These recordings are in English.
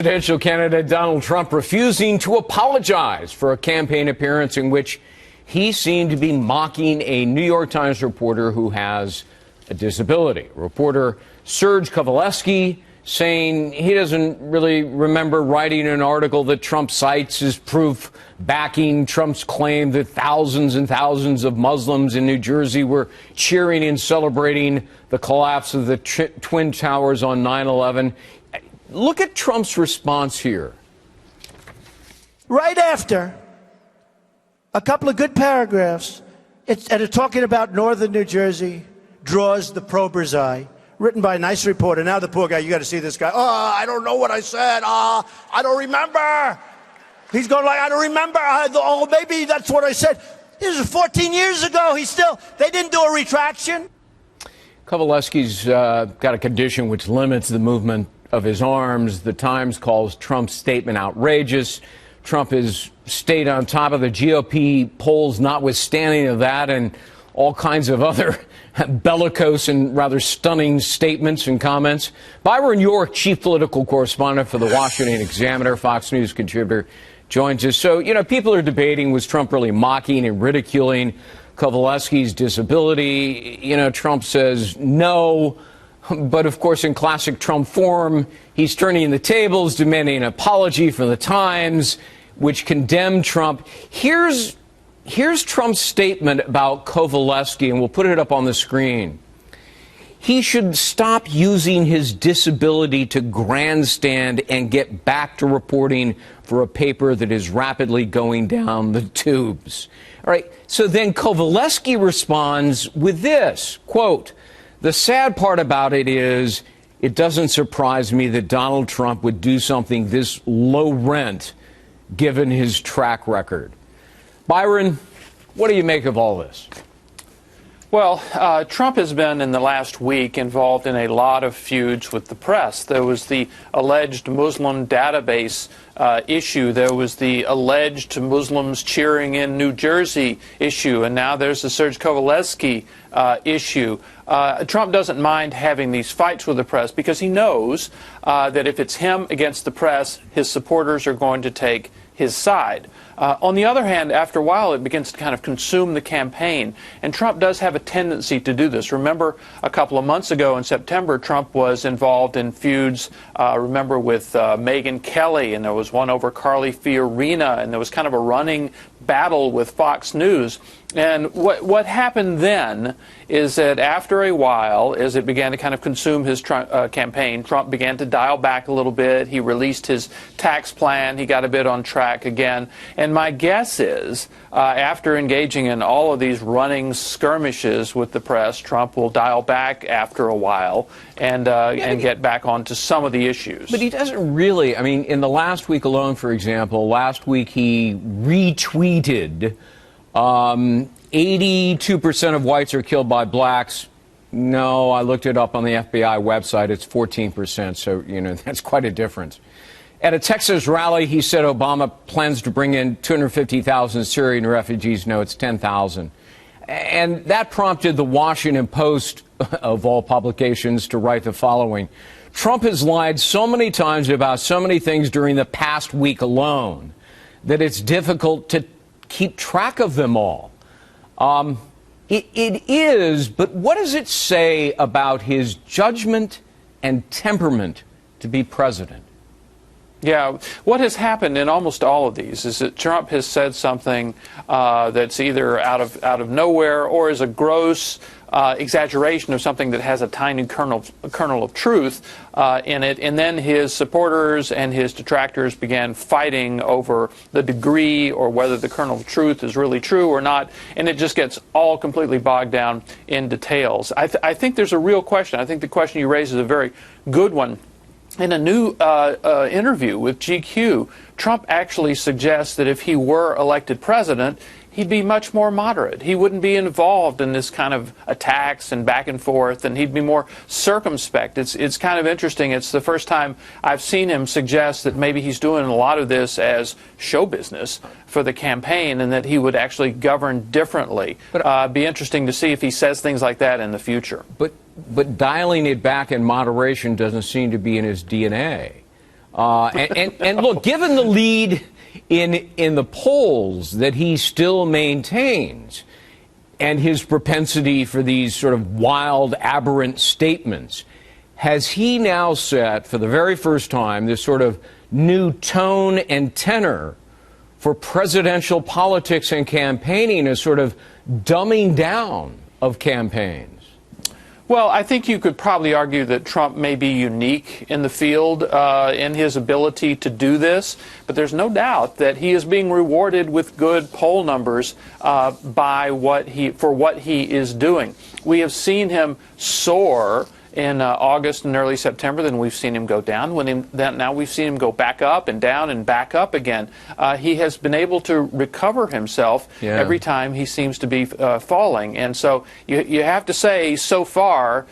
Presidential candidate Donald Trump refusing to apologize for a campaign appearance in which he seemed to be mocking a New York Times reporter who has a disability. Reporter Serge Kovaleski saying he doesn't really remember writing an article that Trump cites as proof backing Trump's claim that thousands and thousands of Muslims in New Jersey were cheering and celebrating the collapse of the Twin Towers on 9/11. Look at Trump's response here. Right after a couple of good paragraphs, it's talking about northern New Jersey, draws the prober's eye, written by a nice reporter. Now the poor guy, you got to see this guy. Oh, I don't know what I said. I don't remember. He's going like, I don't remember. Oh, maybe that's what I said. This was 14 years ago. They didn't do a retraction. Kovaleski's got a condition which limits the movement of his arms. The Times calls Trump's statement outrageous. Trump has stayed on top of the GOP polls, notwithstanding of that, and all kinds of other bellicose and rather stunning statements and comments. Byron York, chief political correspondent for the Washington Examiner, Fox News contributor, joins us. So, people are debating, was Trump really mocking and ridiculing Kovaleski's disability? Trump says no. But, of course, in classic Trump form, he's turning the tables, demanding an apology from the Times, which condemned Trump. Here's Trump's statement about Kovaleski, and we'll put it up on the screen. He should stop using his disability to grandstand and get back to reporting for a paper that is rapidly going down the tubes. All right, so then Kovaleski responds with this, quote, "The sad part about it is it doesn't surprise me that Donald Trump would do something this low rent given his track record." Byron, what do you make of all this? Well, Trump has been in the last week involved in a lot of feuds with the press. There was the alleged Muslim database issue. There was the alleged Muslims cheering in New Jersey issue. And now there's the Serge Kovaleski issue. Trump doesn't mind having these fights with the press because he knows that if it's him against the press, his supporters are going to take his side. On the other hand, after a while, it begins to kind of consume the campaign. And Trump does have a tendency to do this. Remember, a couple of months ago in September, Trump was involved in feuds, remember, with Megyn Kelly, and there was one over Carly Fiorina, and there was kind of a running battle with Fox News. And what happened then is that after a while, as it began to kind of consume his campaign, Trump began to dial back a little bit. He released his tax plan. He got a bit on track again. And my guess is, after engaging in all of these running skirmishes with the press, Trump will dial back after a while and get back onto some of the issues. But he doesn't really. I mean, in the last week alone, for example, last week he retweeted 82% of whites are killed by blacks. No, I looked it up on the FBI website. It's 14%. So, that's quite a difference. At a Texas rally, he said Obama plans to bring in 250,000 Syrian refugees. No, it's 10,000. And that prompted the Washington Post, of all publications, to write the following. Trump has lied so many times about so many things during the past week alone that it's difficult to keep track of them all. It is, but what does it say about his judgment and temperament to be president? Yeah, what has happened in almost all of these is that Trump has said something that's either out of nowhere or is a gross exaggeration of something that has a tiny kernel of truth in it, and then his supporters and his detractors began fighting over the degree or whether the kernel of truth is really true or not, and it just gets all completely bogged down in details. I think there's a real question. I think the question you raise is a very good one. In a new interview with GQ, Trump actually suggests that if he were elected president, he'd be much more moderate. He wouldn't be involved in this kind of attacks and back and forth, and he'd be more circumspect. It's kind of interesting. It's the first time I've seen him suggest that maybe he's doing a lot of this as show business for the campaign and that he would actually govern differently. But be interesting to see if he says things like that in the future. But dialing it back in moderation doesn't seem to be in his DNA. And look, given the lead in the polls that he still maintains, and his propensity for these sort of wild, aberrant statements, has he now set, for the very first time, this sort of new tone and tenor for presidential politics and campaigning, a sort of dumbing down of campaigns? Well, I think you could probably argue that Trump may be unique in the field in his ability to do this, but there's no doubt that he is being rewarded with good poll numbers for what he is doing. We have seen him soar in August and early September, then we've seen him go down. Now we've seen him go back up and down and back up again. He has been able to recover himself every time he seems to be falling. And so you have to say, so far,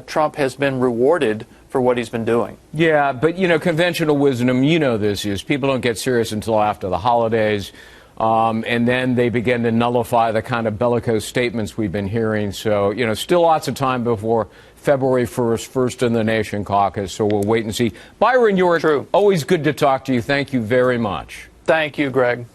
Trump has been rewarded for what he's been doing. Yeah, but, conventional wisdom, this is people don't get serious until after the holidays. And then they begin to nullify the kind of bellicose statements we've been hearing. So, still lots of time before February 1st, first in the nation caucus. So we'll wait and see. Byron, you're always good to talk to you. Thank you very much. Thank you, Greg.